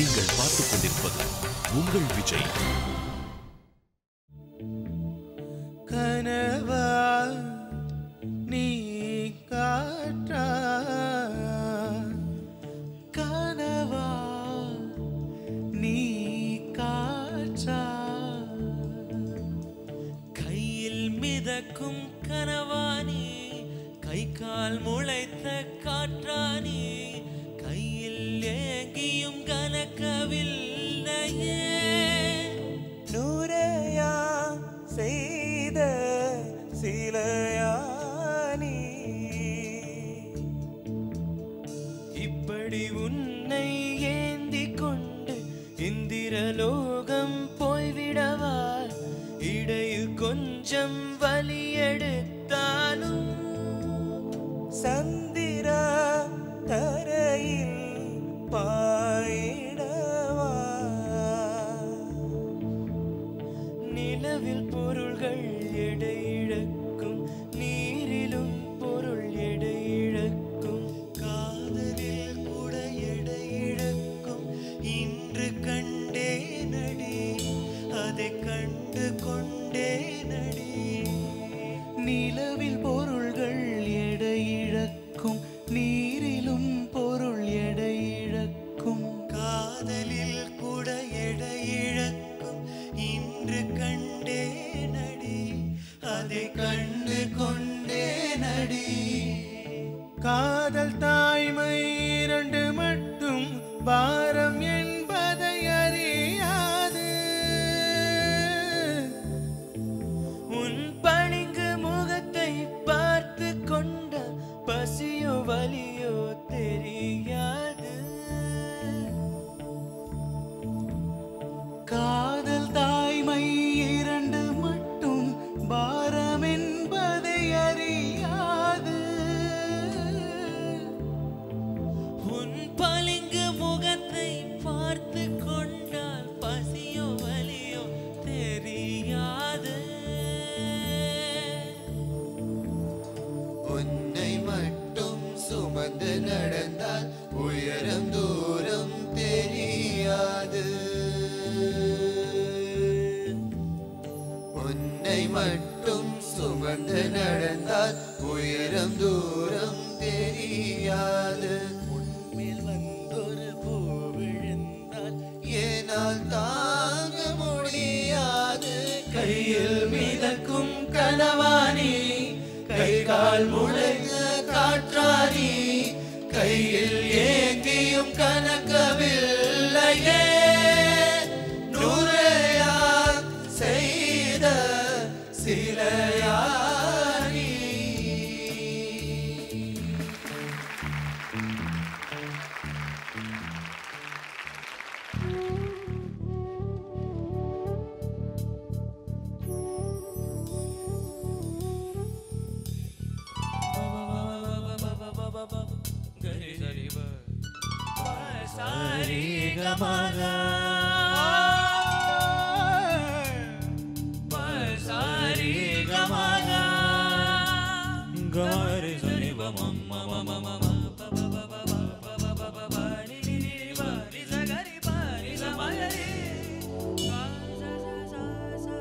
நீங்கள் பார்த்துக் கொண்டிருப்பது உங்கள் விஜய். கனவா நீ காற்றா, கனவா நீ காற்றா, கையில் மிதக்கும் கனவானி, கை கால் முளைத்த காற்றானி, கையில் ஏங்கியும் கனக்கவில்லையே. நூறையா செய்த சிலையானி, இப்படி உன்னை ஏந்தி கொண்டு இந்திரலோகம் போய்விடவா? இடையில் கொஞ்சம் வலி எடுத்தாலும் சந்திரா தரையில் பாயிடவா? நிலவில் பொருள்கள் எடை இழக்கும், நீரிலும் பொருள் எடை இழக்கும், காதலில் கூட எடை இழக்கும். இன்று கண்டே நடி, அதை கண்டு கொண்டே நடி. நிலவில் பொருள்கள் எடை இழக்கும், நீரிலும் பொருள் எடை இழக்கும், காதலில் கூட எடை இழக்கும். இன்று கண்டே நடி, அதை கண்டு கொண்டே நடி. காதல் தாய்மை இரண்டு மட்டும் பாரம் என்பதை அறியாது. உன் பளிங்கு முகத்தை பார்த்து கொண்ட பசியோ வலியோ தெரியாது. காதல் தாய்மை இரண்டு மட்டும் பாரம் என்பதை அறியாது. உன் பளிங்கு முகத்தை பார்த்து கொண்டால் பசியோ வலியோ தெரியாது. உன்னை மட்டும் சுமந்து நடந்தால் உயரம் தூரம் தெரியாது. உன்னை மட்டும் சுமந்து நடந்தால் உயரம் தூரம் தெரியாது. உன்மேல் வந்தொரு பூ விழுந்தால் ஏனால் தாங்க முடியாது. கையில் மிதக்கும் கனவானி, கை கால் முளைத்த காற்றானி, கையில் ஏங்கியும் கனக்கவில்லையே. நூறையா செய்த சிலையானி. Sari gamaga, sari gamaga, gari sari ba mama mama mama, ba ba ba ba ba ba ba ba ba ba, ni ni ni ba, ni sa gari ba, ni sa magari, sa sa sa sa sa.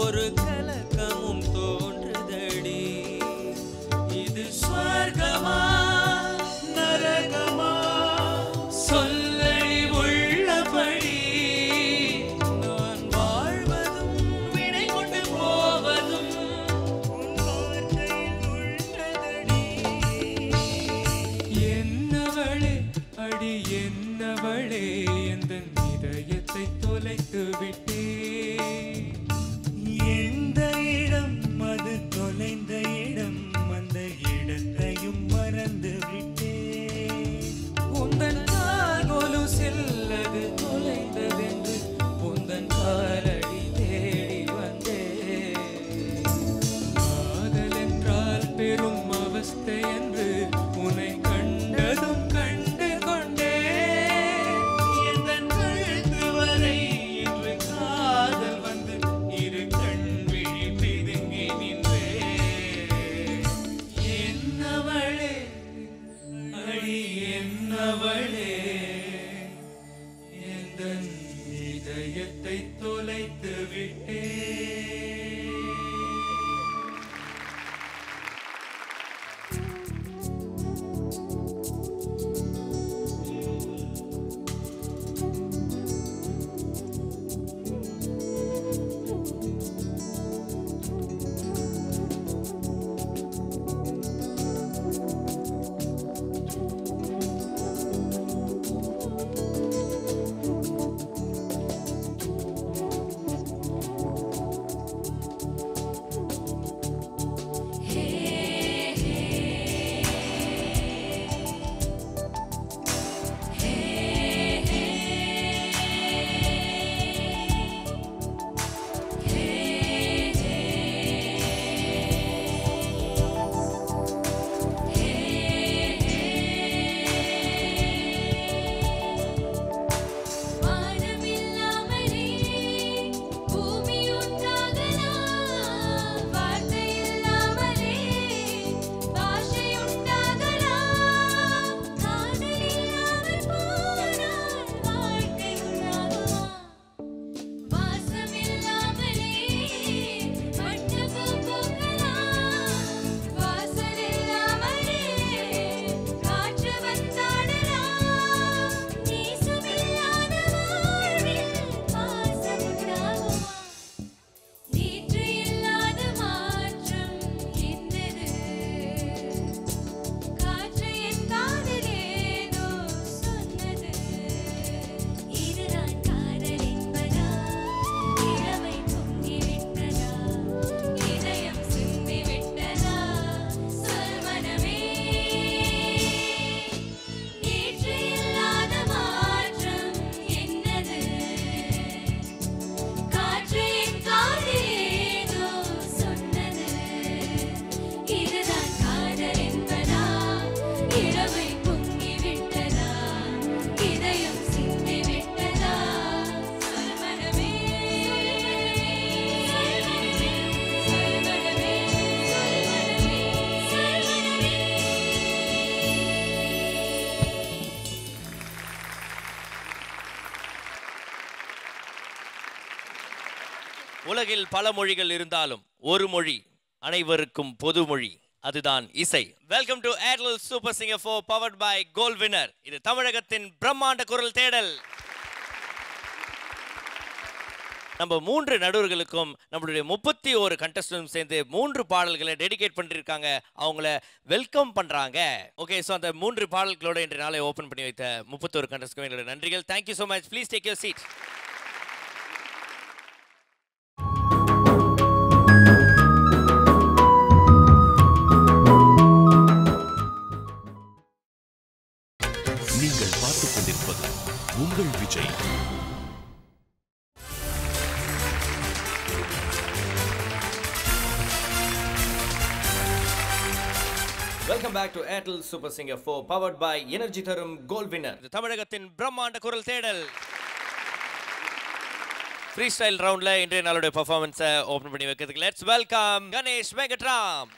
ஒரு கலக்கமும் தோன்றுதடி. இது ஸ்வர்கமா நரகமா சொல்லடி உள்ளபடி. நான் வாழ்வதும் விடை கொண்டு போவதும் உன் வார்த்தையில் உள்ளதடி. என்னவளே அடி என்னவளே, எந்த இதயத்தை தொலைத்து விட்டே. எந்த இடம் அது தொலைந்து உலகில் பல மொழிகள் இருந்தாலும் ஒரு மொழி அனைவருக்கும் பொது மொழி, அதுதான் இசை. Welcome to Airtel super singer 4 powered by Gold winner. இது தமிழகத்தின் பிரம்மாண்ட குரல் தேடல். நம்ம 3 நடுவர்களுக்கும் நம்மளுடைய 31 கண்டஸ்டன்ட் சேர்ந்து 3 பாடல்களை டெடிகேட் பண்ணிருக்காங்க. அவங்கள வெல்கம் பண்றாங்க. ஓகே, சோ அந்த 3 பாடல்களோட இன்று நாளை ஓபன் பண்ணி வைத்த 31 கண்டஸ்டன்ட்க்கு எங்களுடைய நன்றிகள். Thank you so much. Please take your seat. நீங்கள் பார்த்துக் கொண்டிருப்பது உங்கள் Vijay. Welcome back to Airtel super singer 4 powered by energy தரும் கோல்ட் வின்னர். இது தமிழகத்தின் பிரம்மாண்ட குரல் தேடல். ஃப்ரீ ஸ்டைல் ரவுண்ட்ல இன்றைய நாளுடைய பெர்ஃபார்மன்ஸை ஓபன் பண்ணி வைக்கிறதுக்கு லெட்ஸ் வெல்கம் கணேஷ் வெங்கட்ராம்.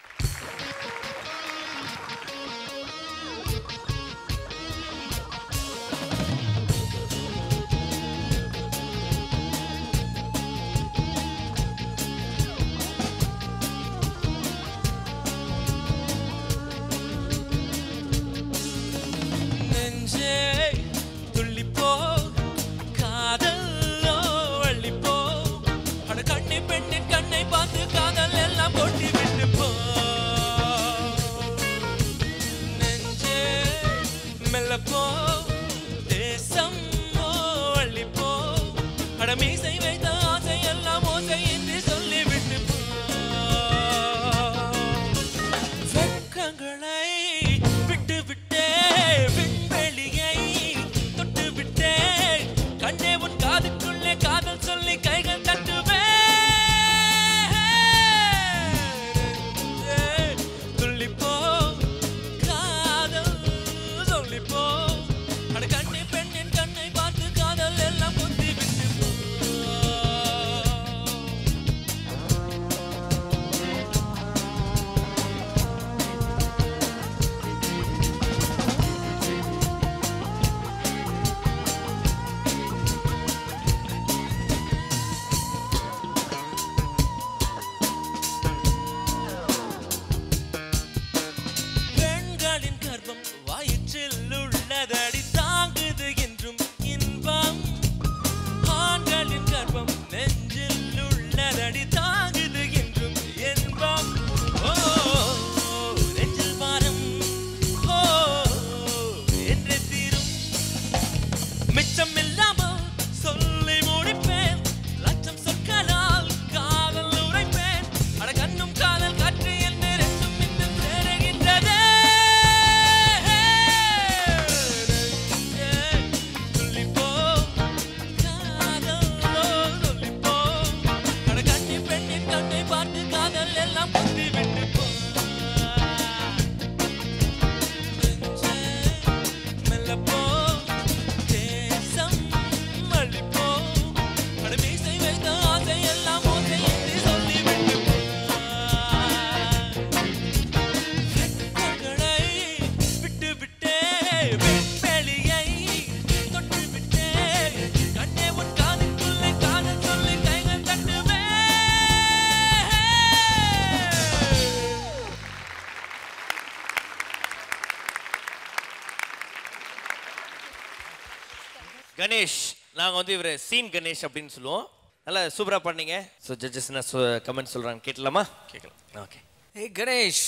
கணேஷ், நாங்கள் வந்து இவரை சீன் கணேஷ் அப்படின்னு சொல்லுவோம். நல்லா சூப்பராக பண்ணீங்க. ஸோ ஜட்ஜஸ் என்ன கமெண்ட் சொல்கிறாங்க கேட்கலாமா? கேட்கலாம். Okay. Hey Ganesh,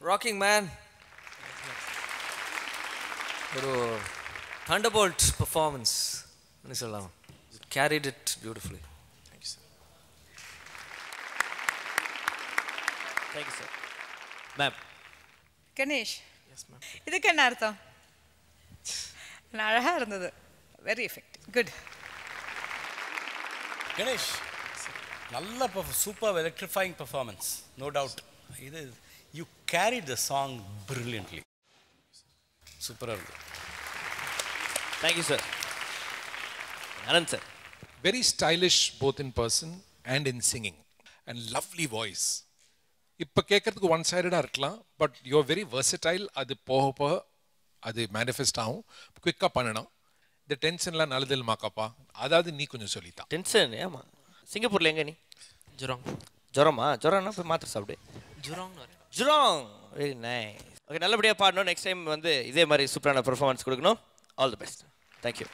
rocking man. ஒரு thunderbolt performance என்ன சொல்லலாம். You carried it beautifully. Thank you, sir. Thank you, sir. Ma'am. Ganesh, இதுக்கு என்ன அர்த்தம்? அழகாக இருந்தது. Very effective. குட். கணேஷ், நல்ல super electrifying performance, no doubt. இது you carry the song brilliantly. சூப்பராக இருக்கு. Thank you sir. Anand sir. Very stylish both in person and in singing, and lovely voice. இப்போ கேட்கறதுக்கு ஒன் சைடடாக இருக்கலாம், பட் யூஆர் வெரி வெர்சடைல். அது போக போக அது மேனிஃபெஸ்ட் ஆகும். குவிக்காக பண்ணணும். இந்த டென்ஷன்லாம் நல்லதில் மாக்கப்பா. அதாவது நீ கொஞ்சம் சொல்லித்தான். டென்ஷன்? ஆமாம். சிங்கப்பூரில் எங்கே நீ? Jurong. ஜுரமா ஜுரம்னா போய் மாத்திரை சாப்பிடு. Jurong. Jurong very nice. Okay, நல்லபடியாக பாடணும். நெக்ஸ்ட் டைம் வந்து இதே மாதிரி சூப்பரான பெர்ஃபார்மன்ஸ் கொடுக்கணும். All the best. தேங்க்யூ.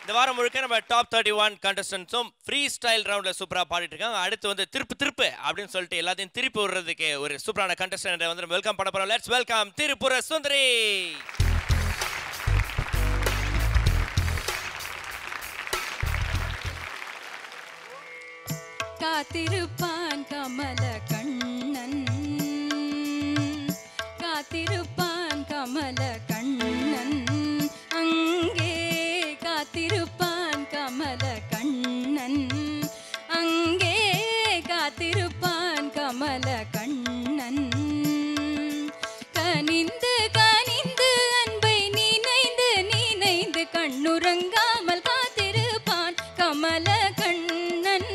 இந்த வாரம் முழுக்க நம்ம டாப் 31 கண்டஸ்டன்ஸும் ஃப்ரீ ஸ்டைல் ரவுண்டில் சூப்பராக பாடிட்டு இருக்காங்க. அடுத்து வந்து திருப்பு அப்படின்னு சொல்லிட்டு எல்லாத்தையும் திருப்பி விடுறதுக்கு ஒரு சூப்பரான கண்டஸ்டன்ட் வந்து வெல்கம் பண்ண போகிறோம். லெட்ஸ் வெல்கம் திருப்புர சுந்தரி. காத்திருப்பான் கமல கண்ணன், காத்திருப்பான் கமல கண்ணன், அங்கே காத்திருப்பான் கமல கண்ணன், அங்கே காத்திருப்பான் கமல கண்ணன். கனிந்து கனிந்து அன்பை நினைந்து நினைந்து கண்ணுறங்காமல் காத்திருப்பான் கமல கண்ணன்.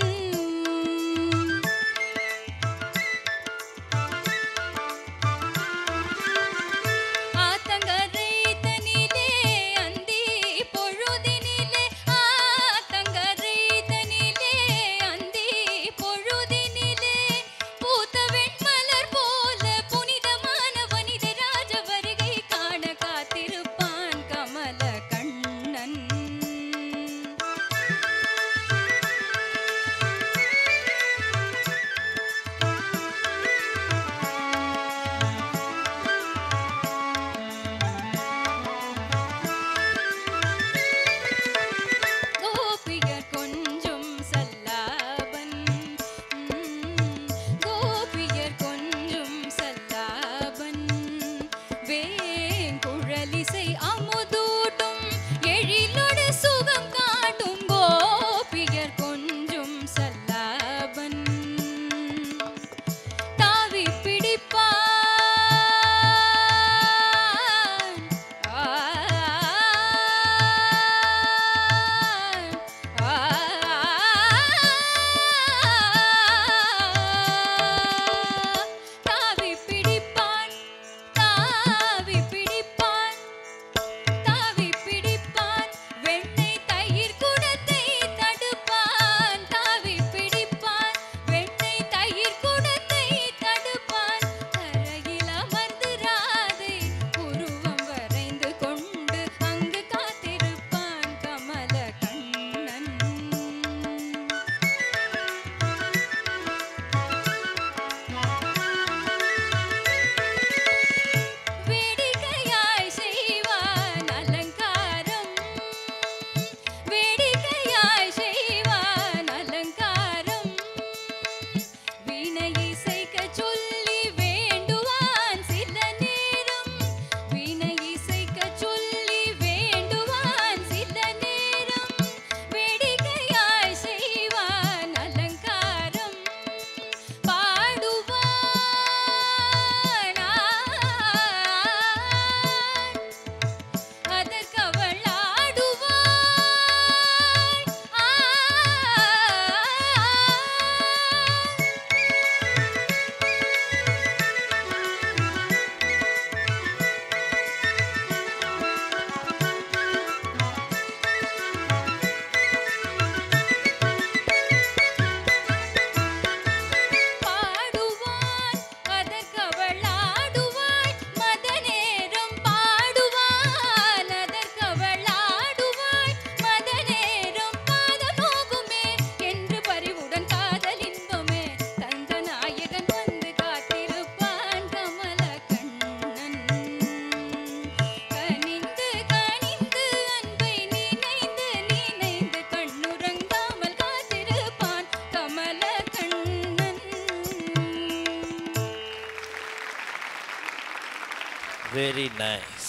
Very nice.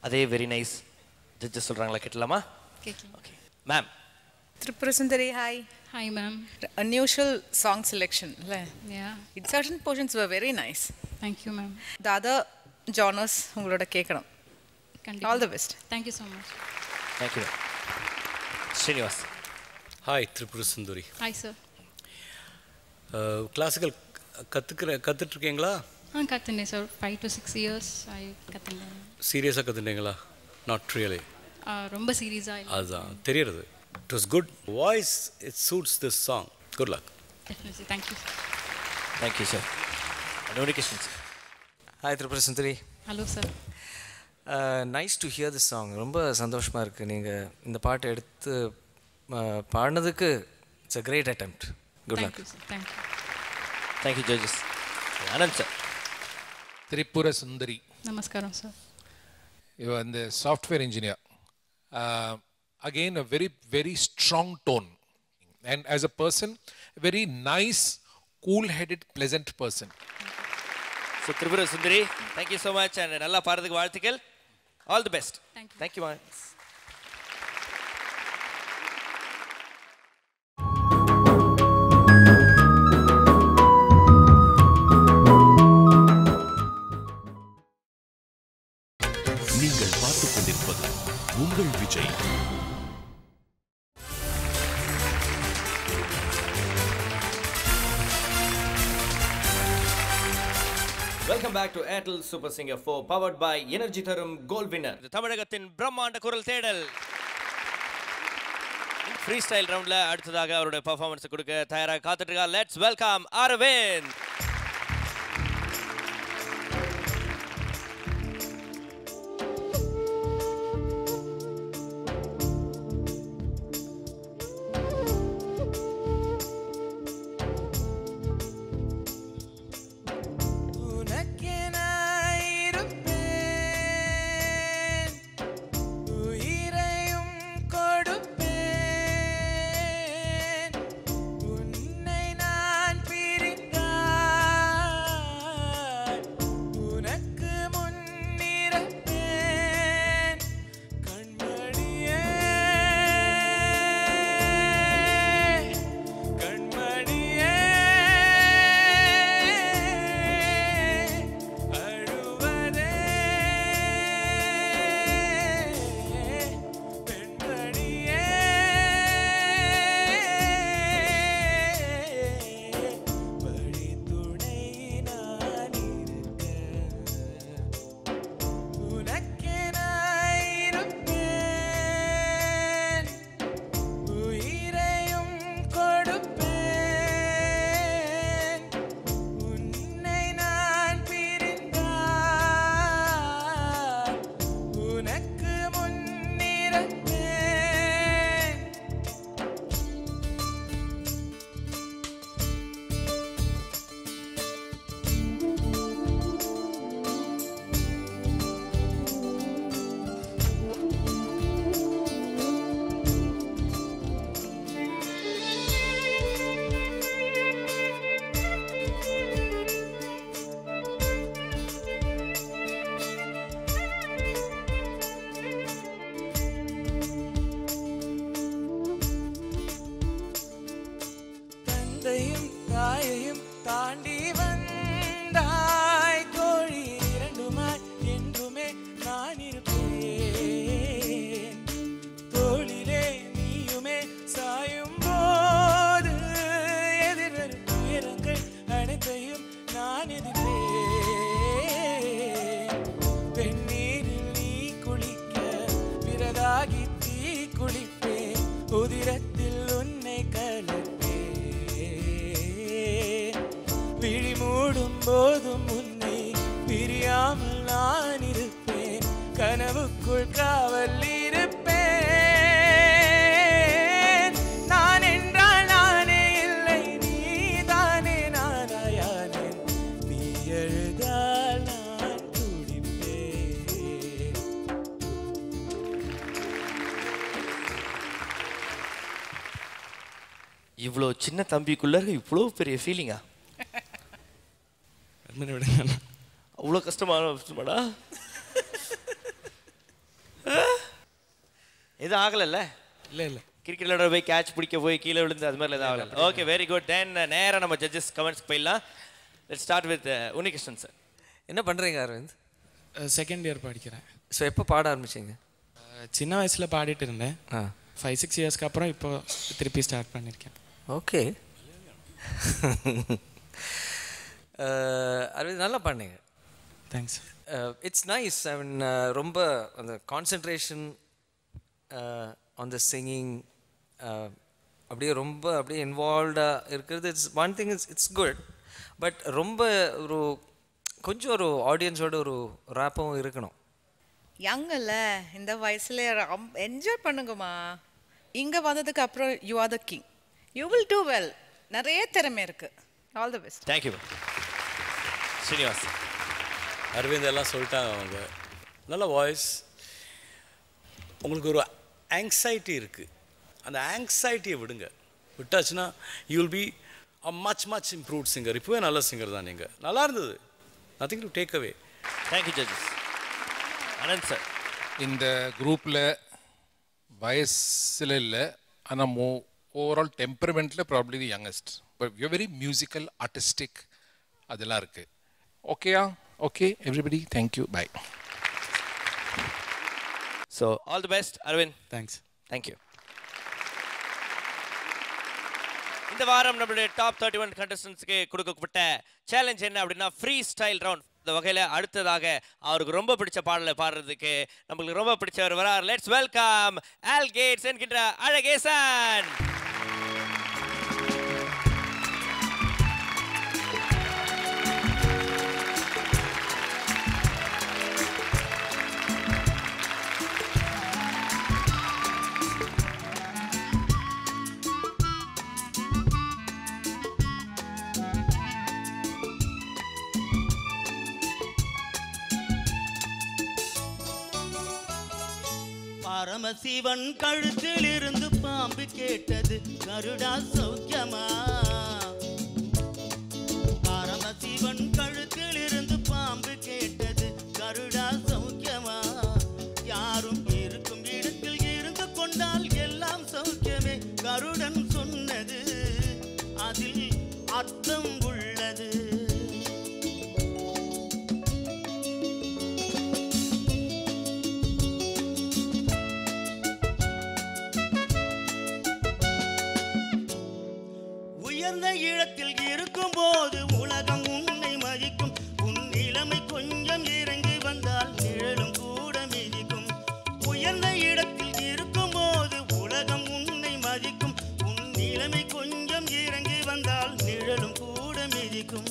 அதே வெரி நைஸ் ஜட்ஜஸ் சொல்றாங்களா, கேட்டலாமா? Okay ma'am. Tripura Sundari, hi. Hi ma'am. Unusual song selection, le? Yeah. Certain portions were very nice. Thank you ma'am. The other genres ungaloda kekkanum. All the best. Thank you so much. Thank you. Srinivas. Hi, Tripura Sundari. Hi sir. Classical கற்றுட்ருக்கீங்களா? கற்றுனேன் சார். 5 to 6 years கற்றுனேன். சீரியஸாக கற்றுட்டீங்களா? Not really. ரொம்ப சீரியஸாக இல்லை. அதுதான் தெரியுறது. It was good. Voice, it suits this song. Good luck. Definitely. Thank you, sir. Thank you sir. Unnikrishnan sir. Hi Tripura Sundari. Hello, sir. Nice to hear this song. ரொம்ப சந்தோஷமாக இருக்குது நீங்கள் இந்த பாட்டை எடுத்து பாடினதுக்கு. It's a great attempt. Good Thank luck. you, sir. Thank you. Thank you judges. Anand sir. Tripura Sundari. நமஸ்காரம், sir. You are the software engineer. Again, a very, very strong tone. And as a person, a very nice, cool-headed, pleasant person. So Tripura Sundari, thank you so much and நல்லா பாடுறதுக்கு வாழ்த்துக்கள். All the best. Thank you. Thank you. நீங்கள் பார்த்துக் கொண்டிருப்பது உங்கள் Vijay. Welcome back to Airtel super singer 4 powered by energy தரும் Gold Winner. தமிழகத்தின் பிரம்மாண்ட குரல் தேடல் ஃப்ரீ ஸ்டைல் ரவுண்ட்ல அடுத்ததாக அவருடைய பெர்ஃபார்மன்ஸ் கொடுக்க தயாராக காத்துட்டு இருக்கா. Let's welcome Aravind. இவ்வளோ சின்ன தம்பிக்குள்ள இவ்வளோ பெரிய ஃபீலிங்கா? அவ்வளோ கஷ்டமாடா. எதுவும் ஆகலைல்ல? இல்லை இல்லை. கிரிக்கெட் விளையாட போய் கேட்ச் பிடிக்க போய் கீழே விழுந்து அது மாதிரி எதுவும் ஆகலை. Okay, very good. தென் நேராக நம்ம ஜட்ஜஸ் கமெண்ட்ஸ் போயிடலாம். Let's start with Unnikrishnan sir. என்ன பண்ணுறீங்க அரவிந்த்? செகண்ட் இயர் படிக்கிறேன். ஸோ எப்போ பாட ஆரம்பிச்சிங்க? சின்ன வயசில் பாடிட்டு இருந்தேன். 5-6 இயர்ஸ்க்கு அப்புறம் இப்போ திருப்பி ஸ்டார்ட் பண்ணியிருக்கேன். ஓகே. அரவிந்த் நல்லா பண்ணீங்க. Thanks. It's nice. I mean ரொம்ப அந்த கான்சன்ட்ரேஷன் ஆன் த சிங்கிங் அப்படியே ரொம்ப அப்படியே இன்வால்வ்டாக இருக்கிறது it's one thing it's good. But ரொம்ப ஒரு கொஞ்சம் ஒரு ஆடியன்ஸோட ஒரு ரேப்பும் இருக்கணும். யங்கல்ல இந்த வயசுல என்ஜாய் பண்ணுங்கம்மா. இங்கே வந்ததுக்கு அப்புறம் you are the king. You will do well. நிறைய திறமை இருக்கு. All the best. Thank you Srinivas. Aravind எல்லாம் சொல்லிட்டாங்க. அவங்க நல்ல வாய்ஸ். உங்களுக்கு ஒரு ஆங்ஸைட்டி இருக்குது. அந்த ஆங்ஸைட்டியை விடுங்க. விட்டாச்சுன்னா you will be a much improved singer. இப்போவே நல்ல சிங்கர் தான் நீங்கள். நல்லா இருந்தது. Nothing to take away. Thank you judges. Anand sir. இந்த குரூப்பில் வயசில் இல்லை, ஆனால் ஓவரால் டெம்பரமெண்ட்டில் probably the youngest. But you very musical, artistic, அதெல்லாம் இருக்குது. ஓகேயா? Okay everybody, thank you, bye. So all the best Aravind. Thanks. Thank you. இந்த வாரம் நம்மளுடைய டாப் 31 கண்டஸ்டன்ட்ஸ்க்கு கொடுக்கப்பட்ட சேலஞ்ச் என்ன அப்படின்னா ஃப்ரீ ஸ்டைல் ரவுண்ட். இந்த வகையில் அடுத்ததாக அவருக்கு ரொம்ப பிடிச்ச பாடலை பாடுறதுக்கு நம்மளுக்கு ரொம்ப பிடிச்சவர் வரார். லெட்ஸ் வெல்கம் ஆல் கேட்ஸ் என்கின்ற அழகேசன். பரமசிவன் கழுத்தில் இருந்து பாம்பு கேட்டது, கருடா சௌக்கியமா? பரமசிவன் கழுத்தில் இருந்து பாம்பு கேட்டது, கருடா சௌக்கியமா? யாரும் இருக்கும் இடத்தில் இருந்து கொண்டால் எல்லாம் சௌக்கியமே. கருடன் சொன்னது அதில் அர்த்தம் உள்ளது. உயர்ந்த இடத்தில் இருக்கும் போது உலகம் உன்னை மதிக்கும். உன் நிலைமை கொஞ்சம் இறங்கி வந்தால் நிழலும் கூட மிதிக்கும். உயர்ந்த இடத்தில் இருக்கும் போது உலகம் உன்னை மதிக்கும். உன் நிலைமை கொஞ்சம் இறங்கி வந்தால் நிழலும் கூட மிதிக்கும்.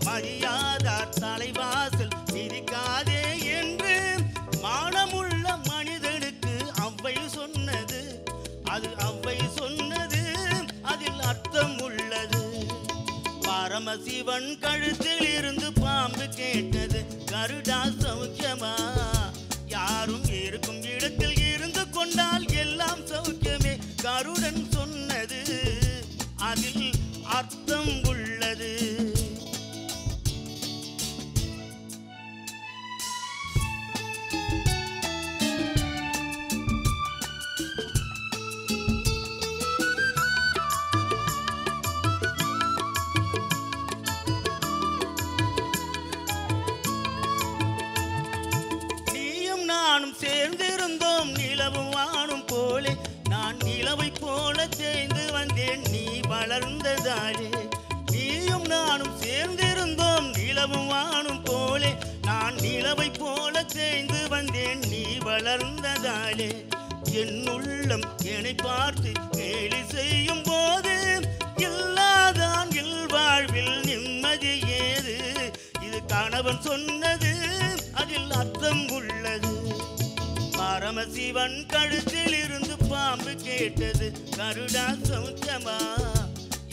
மரியாதார் தலைவாசல் மிதிக்காதே என்று மானமுள்ள மனிதனுக்கு அவ்வை சொன்னது. அது அவ்வை சொன்னது, அதில் அர்த்தம் உள்ளது. பரமசிவன் கழுத்தில் இருந்து பாம்பு கேட்டது, கருடா சௌக்கியமா? யாரும் இருக்கும் இடத்தில் இருந்து கொண்டால் எல்லாம் சௌக்கியமே. கருடன் சொன்னது அதில் அர்த்தம் உள்ளது. நானும் சேர்ந்திருந்தோம் நிலவும் வானும் போலே. நான் நிலவை போல தேய்ந்து வந்தேன் நீ வளர்ந்ததாலே. நீயும் நானும் சேர்ந்திருந்தோம் நிலவும் வானும் போலே. நான் நிலவை போல தேய்ந்து வந்தேன் நீ வளர்ந்ததாலே. என் உள்ளம் என்னை பார்த்து கேலி செய்யும் போது இல்லாதான் இல்வாழ்வில் நிம்மதி ஏது. இது கணவன் சொன்னது, அதில் அர்த்தம் உள்ளது. பரமசிவன் கழுத்தில் இருந்து பாம்பு கேட்டது, கருடா சௌக்கியமா?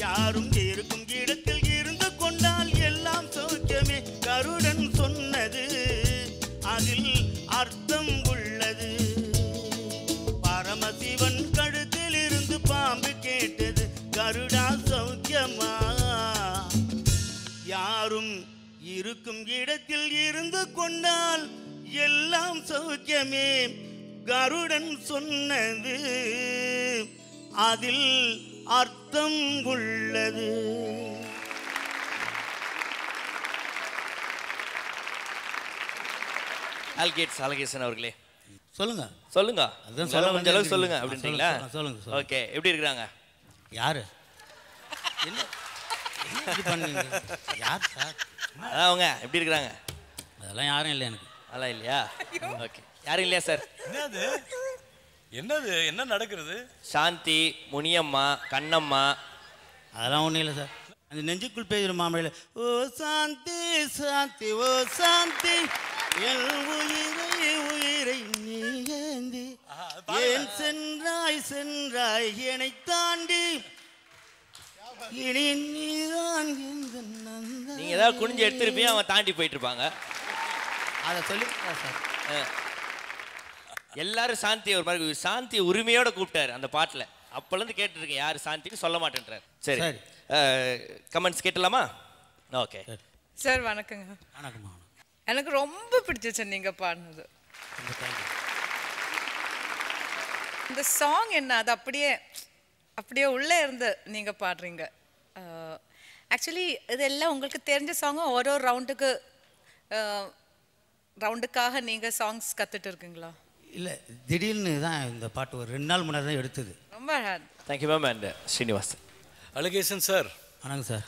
யாரும் இருக்கும் இடத்தில் இருந்து கொண்டால் எல்லாம் சௌக்கியமே. கருடன் சொன்னது அதில் அர்த்தம் உள்ளது. பரமசிவன் கழுத்தில் இருந்து பாம்பு கேட்டது, கருடா சௌக்கியமா? யாரும் இருக்கும் இடத்தில் இருந்து கொண்டால் எல்லாம் சௌக்கியமே. கருடன் சொன்னது அதில் அர்த்தம் உள்ளது. ஆல் கேட்ஸ் அழகேசன் அவர்களே சொல்லுங்க. சொல்லுங்க. அதான் கொஞ்சம் அளவுக்கு சொல்லுங்க அப்படின்றீங்களா? சொல்லுங்க. ஓகே, எப்படி இருக்கிறாங்க? யாரு என்ன பண்ணுங்க? யார் சார்? அதான் அவங்க எப்படி இருக்கிறாங்க? அதெல்லாம் யாரும் இல்லை எனக்கு. அதெல்லாம் இல்லையா? ஓகே, யாரும் இல்லையா சார்? என்னது என்னது என்ன நடக்கிறது? சாந்தி, முனியம்மா, கண்ணம்மா, அதெல்லாம் ஒன்றும் இல்லை சார். அந்த நெஞ்சுக்குள் பெய்கிற மாமலையில் ஓ சாந்தி சாந்தி ஓ சாந்தி என் உயிரை உயிரை நீ ஏந்தி ஏன் சென்றாய் சென்றாய் என்னை தாண்டி இனி நீதான் இந்த நந்தா. நீங்க ஏதாவது குனிஞ்சு எடுத்திருப்பீங்க, அவன் தாண்டி போயிட்டு இருப்பாங்க. அதை சொல்லிருக்கா சார். எல்லாரும் சாந்தி ஒரு மாதிரி சாந்தி உரிமையோட கூப்பிட்டாரு அந்த பாட்டுல. அப்பலேருந்து கேட்டுருக்கேன் யார் சாந்தின்னு சொல்ல மாட்டேன்றார். சரி, கமெண்ட்ஸ் கேட்டலாமா? ஓகே சார் வணக்கங்க. வணக்கம்மா. எனக்கு ரொம்ப பிடிச்சிச்சு நீங்க பாடினது. இந்த சாங் என்ன, அது அப்படியே அப்படியே உள்ளே இருந்து நீங்க பாடுறீங்க. ஆக்சுவலி இதெல்லாம் உங்களுக்கு தெரிஞ்ச சாங்கும் ஒரு ரவுண்டுக்காக நீங்க சாங்ஸ் கத்துட்டு இருக்கீங்களா? இல்லை, திடீர்னு தான் இந்த பாட்டு ஒரு 2 நாள் முன்னாடி தான் எடுத்தது. ரொம்ப thank you ma'am. And Srinivas. Alagesan sir. வணக்கம் சார்.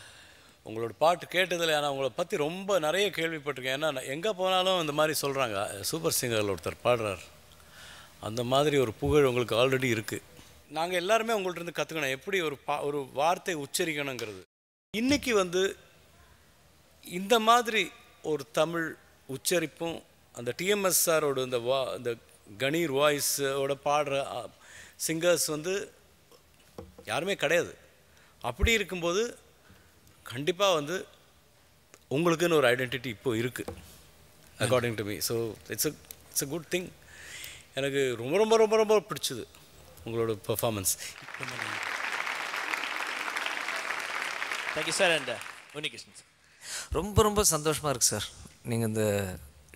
உங்களோட பாட்டு கேட்டதில்லை, ஆனால் உங்களை பற்றி ரொம்ப நிறைய கேள்விப்பட்டிருக்கேன். ஏன்னா எங்கே போனாலும் இந்த மாதிரி சொல்கிறாங்க, சூப்பர் சிங்கரில் ஒருத்தர் பாடுறார். அந்த மாதிரி ஒரு புகழ் உங்களுக்கு ஆல்ரெடி இருக்குது. நாங்கள் எல்லாருமே உங்கள்கிட்ட இருந்து கற்றுக்கணும் எப்படி ஒரு வார்த்தை உச்சரிக்கணுங்கிறது. இன்றைக்கி இந்த மாதிரி ஒரு தமிழ் உச்சரிப்பும் அந்த டிஎம்எஸ் சாரோட இந்த கணீர் வாய்ஸோட பாடுற சிங்கர்ஸ் யாருமே கிடையாது. அப்படி இருக்கும்போது கண்டிப்பாக உங்களுக்குன்னு ஒரு ஐடென்டிட்டி இப்போது இருக்குது according to me. So it's a good thing. எனக்கு ரொம்ப ரொம்ப ரொம்ப ரொம்ப பிடிச்சது உங்களோட performance. Thank you sir. And Unnikrishnan sir. ரொம்ப ரொம்ப சந்தோஷமாக இருக்குது சார் நீங்கள் இந்த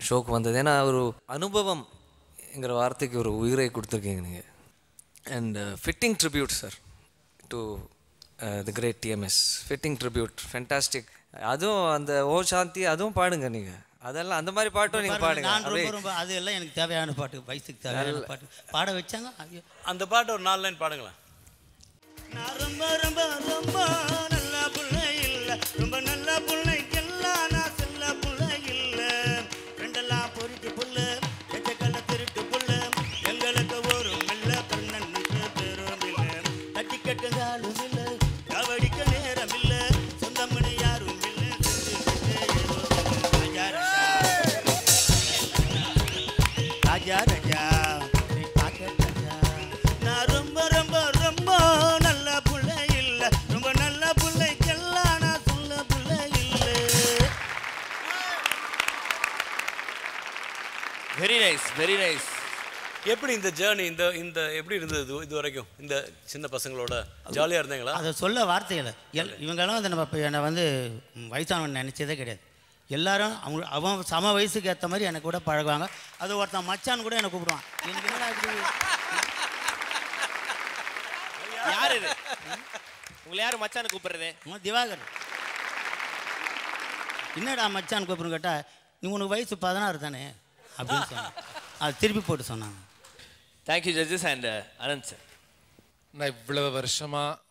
ஷோக்கு வந்தது. ஏன்னா ஒரு அனுபவம்ங்கிற வார்த்தைக்கு ஒரு உயிரை கொடுத்துருக்கீங்க நீங்கள். And fitting tribute sir to the great TMS. Fitting tribute, fantastic. அதுவும் அந்த ஓ சாந்தி அதுவும் பாடுங்க நீங்கள். அதெல்லாம் அந்த மாதிரி பாட்டும் நீங்கள் பாடுங்க. நான் ரொம்ப ரொம்ப அது எல்லாம் எனக்கு தேவையான பாட்டு, வயசுக்கு தேவையான பாட்டு பாட வச்சாங்க. அந்த பாட்டு ஒரு 4 லைன் பாடுங்களேன். நான் ரொம்ப ரொம்ப ரொம்ப நல்ல பிள்ளை இல்லை, ரொம்ப நல்ல பிள்ளைக்கெல்லாம் நான் செல்ல பிள்ளை இல்லை. ரெண்டெல்லாம் பொறுத்து புள்ள எச்சக்கல்ல திருட்டு புள்ள எங்களுக்கு ஒரு மெல்ல கண்ணன்னு பெரும் இல்லை. தட்டி கட்டுங்காலும் இல்லை, கவடிக்க நேரம் இல்லை, சொந்தம்னு யாரும் இல்லை. ராஜா ராஜா நான் ரொம்ப ரொம்ப ரொம்ப நல்ல பிள்ளை இல்லை, ரொம்ப நல்ல பிள்ளைக்கெல்லாம் நான் சொல்ல பிள்ளை இல்லை. Very nice, very nice. எப்படி இந்த ஜேர்னி இந்த எப்படி இருந்தது இது வரைக்கும்? இந்த சின்ன பசங்களோட ஜாலியாக இருந்தீங்களா? அதை சொல்ல வார்த்தைகளை இவங்கெல்லாம் நம்ம என்னை வயசானவன் நினச்சதே கிடையாது. எல்லாரும் அவன் சம வயசுக்கு ஏற்ற மாதிரி எனக்கு கூட பழகுவாங்க. அது ஒருத்தன் மச்சான் கூட என்னை கூப்பிடுவான். எனக்கு என்னடா இப்படி யார் இது? உங்களை யார் மச்சான்னு கூப்பிடுறது? திவாகர். என்னடா மச்சான் கூப்பிடுன்னு கேட்டால் நீ உனக்கு வயசு 16 தானே அப்படின்னு சொன்னான். அது திருப்பி போட்டு சொன்னாங்க. Thank you judges. And Anand sir. நான் இவ்வளவு வருஷமாக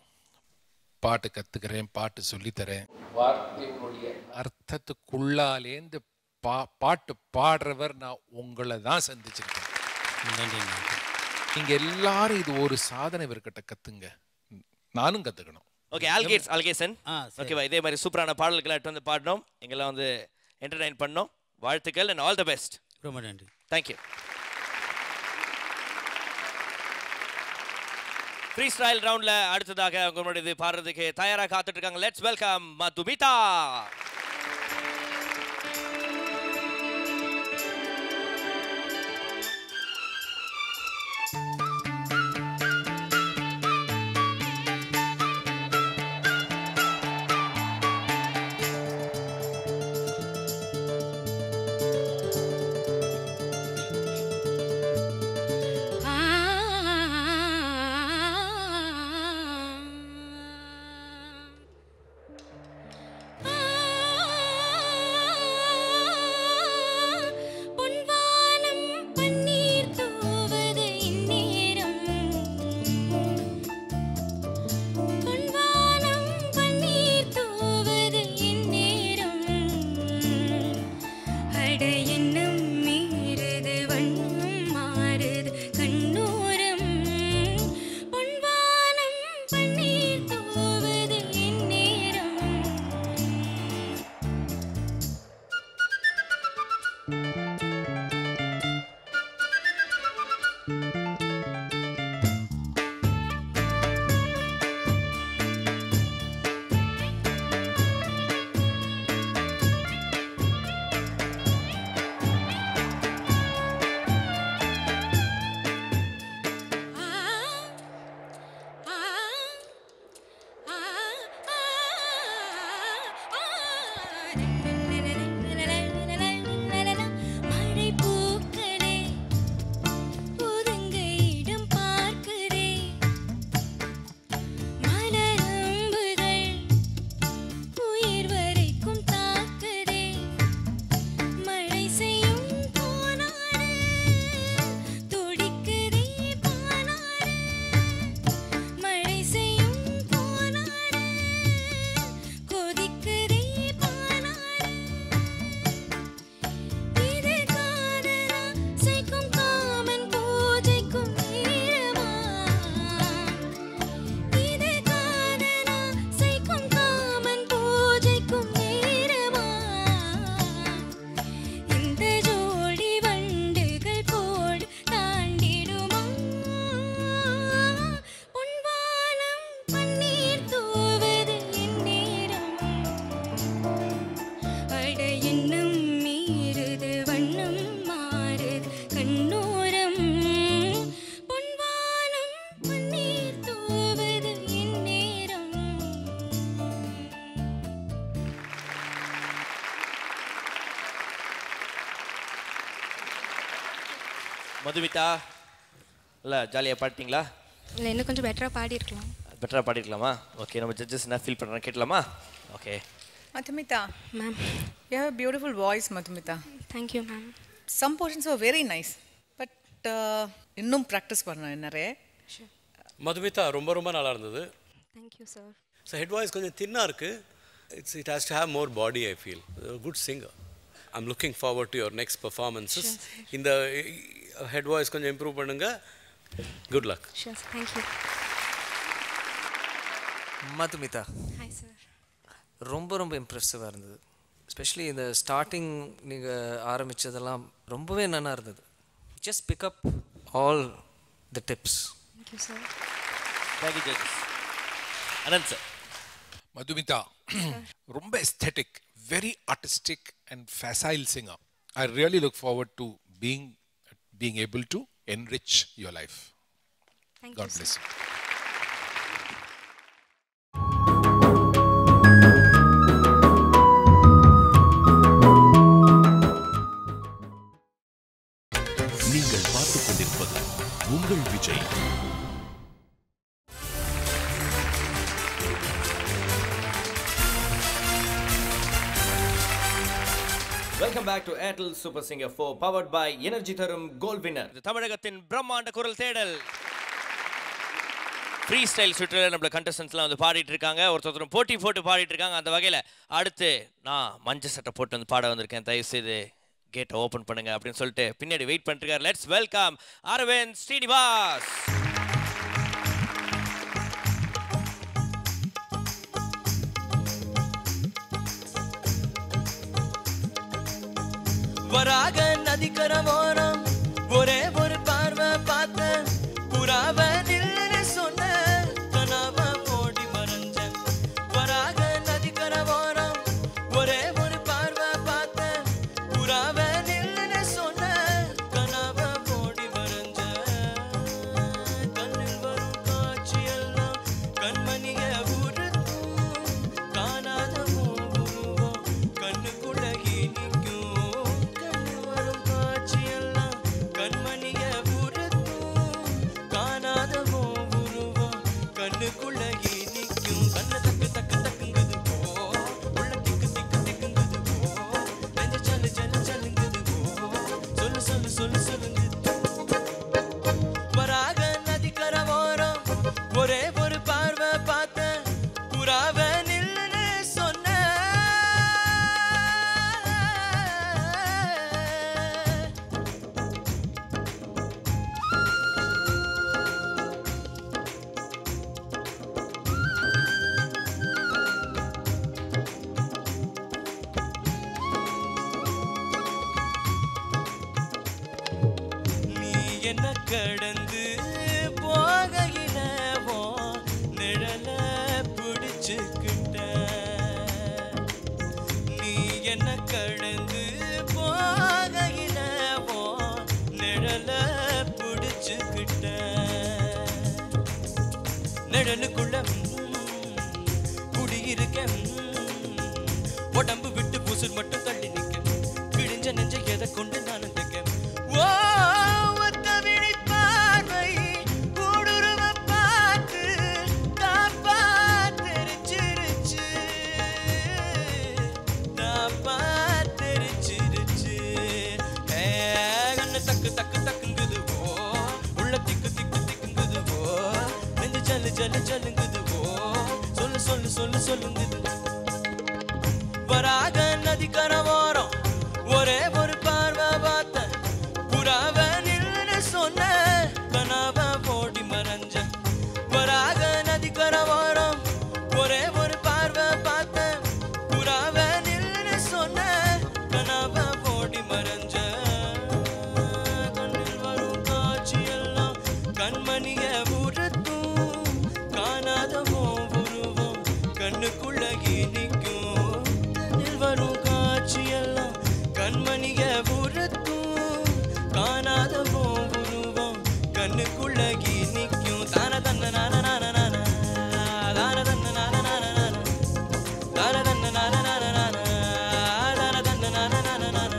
பாட்டு கற்றுக்கிறேன், பாட்டு சொல்லித்தரேன். வார்த்தைகளுடைய அர்த்தத்துக்குள்ளாலேந்து பாட்டு பாடுறவர் நான் உங்களை தான் சந்திச்சிருக்கேன். நீங்கள் எல்லாரும் இது ஒரு சாதனை இவர்கிட்ட கற்றுங்க, நானும் கற்றுக்கணும். ஓகே, அல்கேசன். ஓகேவா, இதே மாதிரி சூப்பரான பாடல்களை வந்து பாடணும், எங்கெல்லாம் என்டர்டைன் பண்ணோம். வாழ்த்துக்கள் அண்ட் ஆல் தி பெஸ்ட். ரொம்ப நன்றி. தேங்க்யூ. ஃப்ரீ ஸ்டைல் ரவுண்ட்ல அடுத்ததாக உங்களுடைய பாடுறதுக்கு தயாராக காத்துட்டு இருக்காங்க. Let's welcome Madhumita. Ah Madhumita இல்லை ஜாலியாக பாடிட்டீங்களா? இல்லை, இன்னும் கொஞ்சம் பெட்டராக பாடியிருக்கலாம். பெட்டராக பாடிருக்கலாமா? ஓகே, நம்ம ஜட்ஜஸ் என்ன ஃபீல் பண்ணுறோம் கேட்கலாமா? Okay. Madhumita, Ma'am. you have a beautiful voice, Madhumita. Thank you, ma'am. Some portions were very nice, but இன்னும் ப்ராக்டிஸ் பண்ணணும் நிறைய. மதுமிதா ரொம்ப ரொம்ப நல்லா இருந்தது. Thank you, sir. So head voice கொஞ்சம் தின்னாக இருக்குது. It has to have more body. I feel good singer. I'm looking forward to your next performances. இந்த ஹெட் வாய்ஸ் கொஞ்சம் இம்ப்ரூவ் பண்ணுங்க. Good luck. Sure, sir. Thank you. Madhumita, Hi, sir. ரொம்ப ரொம்ப இம்ப்ரெசிவாக இருந்தது. Especially இந்த ஸ்டார்டிங் நீங்கள் ஆரம்பித்ததெல்லாம் ரொம்பவே நல்லா இருந்தது. Just pick up all the tips. Thank you, sir. Thank you judges. Anand sir. Madhumita, ரொம்ப aesthetic, very artistic and facile singer. I really look forward to being able to enrich your life. Thank God you, bless sir. you. நீங்கள் பார்த்துக் கொண்டிருப்பது உங்கள் Vijay. Welcome back to Airtel super singer 4 powered by energy தரும் Gold Winner. தமிழகத்தின் பிரம்மாண்ட குரல் தேடல் free style சுற்றில் நம்மள கண்டஸ்டன்ஸ்லாம் வந்து பாடிட்டு இருக்காங்க. ஒருத்தரும் போட்டி போட்டு பாடிட்டு இருக்காங்க. அந்த வகையில் அடுத்து நான் மஞ்சள் சட்டை போட்டு வந்து பாட வந்திருக்கேன். தயவு செய்து கேட்டை ஓப்பன் பண்ணுங்க அப்படின்னு சொல்லிட்டு பின்னாடி வெயிட் பண்ணிட்டு இருக்காரு. Let's welcome Aravind Srinivas. வராக நதிக்கரமோரம் ஒரே ஒரு பார்வை பார்த்த புறாவ நில்லுன்னு சொன்ன கனாவ ஓடி மறைஞ்ச. வராக நதிக்கரமோரம் ஒரே ஒரு பார்வை பார்த்த புறாவ நில்லுன்னு சொன்ன கனாவ ஓடி மறைஞ்ச. கண்ணில் வரும் காட்சியெல்லாம் கண்மணிய உறுத்தும் காணாத உருவம் கண்ணுக்குள்ள ஒரே ஒரு பார்வை பார்த்த புறாவ நில்லுன்னு சொன்ன. நீ என்ன கடந்து போகையில நிழல பிடிச்சுக்கிட்ட. நீ என்ன கடந்து போகையில நிழல பிடிச்சுக்கிட்ட. நிழலுக்குள்ள குடியிருக்க உடம்பு விட்டு புசுர் மட்டும் தள்ளி நிக்க. கிழிஞ்ச நெஞ்ச எதை கொண்டு நான் தைக்க. ஓ சொல்லுங்குது. வராக நதிக்கரமோரம் ஒரே ஒரு பார்வை பார்த்த புறாவ நில்லுன்னு சொன்ன கனாவ ஓடி மறைஞ்ச. வராக நதிக்கரமோரம் ஒரே ஒரு பார்வை பார்த்த புறாவ நில்லுன்னு சொன்ன கனாவ ஓடி மறைஞ்ச. கண்ணில் வரும் காட்சியெல்லாம் கண்மணிய உறுத்தும் காணாத உருவம் கண்ணுக்குள்ள நிற்கும். கண்ணில் வரும் காட்சியெல்லாம் கண்மணிய உறுத்தும் காணாத உருவம் கண்ணுக்குள்ள நிற்கும். தான தன்ன நான நான நான தான தன்ன நான நான நான தான தன்ன நான நான நான தான தன்ன நான நான நான.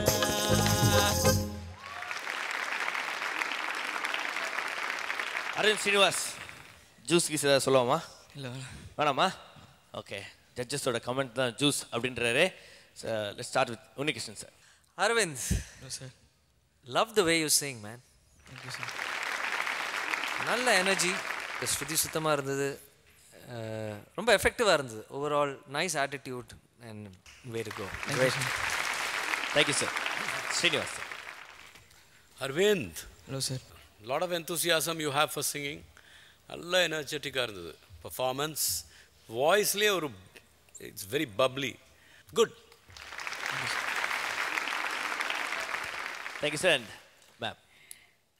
அரவிந்த் ஸ்ரீனிவாஸ் ஜூஸ் கீஸ் ஏதாவது சொல்லுவோமா? இல்லை வேணாமா? ஓகே, ஜட்ஜஸோட கமெண்ட் தான் ஜூஸ் அப்படின்றாரு. Let's start with Unnikrishnan sir. Aravind, sir love the way you sing man. Thank you sir. நல்ல எனர்ஜி, ஸ்ருதி சுத்தமாக இருந்தது, ரொம்ப எஃபெக்டிவாக இருந்தது. Overall nice attitude and way to go. Thank you sir. Srinivas sir. Aravind, hello sir. Lot of enthusiasm you have for singing. நல்ல எனர்ஜெட்டிக்காக இருந்தது. பர்ஃபார்மன்ஸ் வாய்ஸ்லேயே ஒரு it's very bubbly. Good. Thank you sir. Ma'am.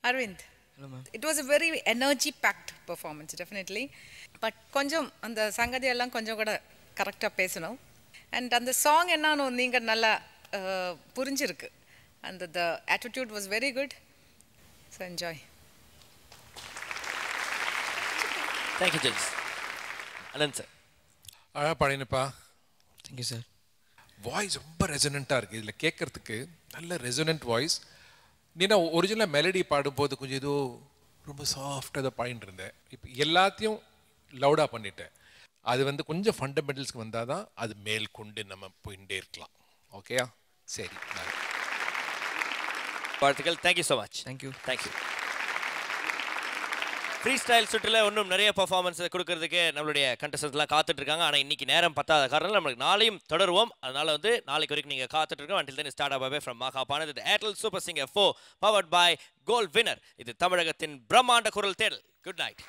Aravind, hello ma'am. it was a very energy packed performance definitely, but கொஞ்சம் அந்த சங்கதி எல்லாம் கொஞ்சம் கூட கரெக்டாக பேசணும். அண்ட் அந்த சாங் என்னன்னு நீங்கள் நல்லா புரிஞ்சிருக்கு. and the attitude was very good, so enjoy. Thank you judges. Anand sir. அழகா பாடினப்பா. Thank you sir. வாய்ஸ் ரொம்ப ரெசனண்ட்டாக இருக்குது. இதில் கேட்குறதுக்கு நல்ல ரெசனண்ட் வாய்ஸ். நீனா ஒரிஜினலாக மெலடி பாடும்போது கொஞ்சம் ஏதோ ரொம்ப சாஃப்டாக அதை பாடிட்டு இருந்தேன். இப்போ எல்லாத்தையும் லவுடாக பண்ணிட்டேன். அது கொஞ்சம் ஃபண்டமெண்டல்ஸ்க்கு வந்தால் தான் அது மேல் கொண்டு நம்ம போயிட்டே இருக்கலாம். ஓகேயா? சரி, வாழ்த்துக்கள். Thank you so much. Thank you. Thank you. Free style சுற்றில் இன்னும் நிறைய பர்ஃபார்மன்ஸ் கொடுக்கறதுக்கு நம்மளுடைய கண்டஸ்டன்ஸ்லாம் காத்துட்டு இருக்காங்க. ஆனால் இன்னைக்கு நேரம் பத்தாத காரணம் நம்மளுக்கு நாளையும் தொடருவோம். அதனால நாளைக்கு வரைக்கும் நீங்கள் காத்துட்டு இருக்கோம். until then start away from Mahabharat. இது Airtel super singer 4 powered by gold winner. இது தமிழகத்தின் பிரம்மாண்ட குரல் தேடல். Good night.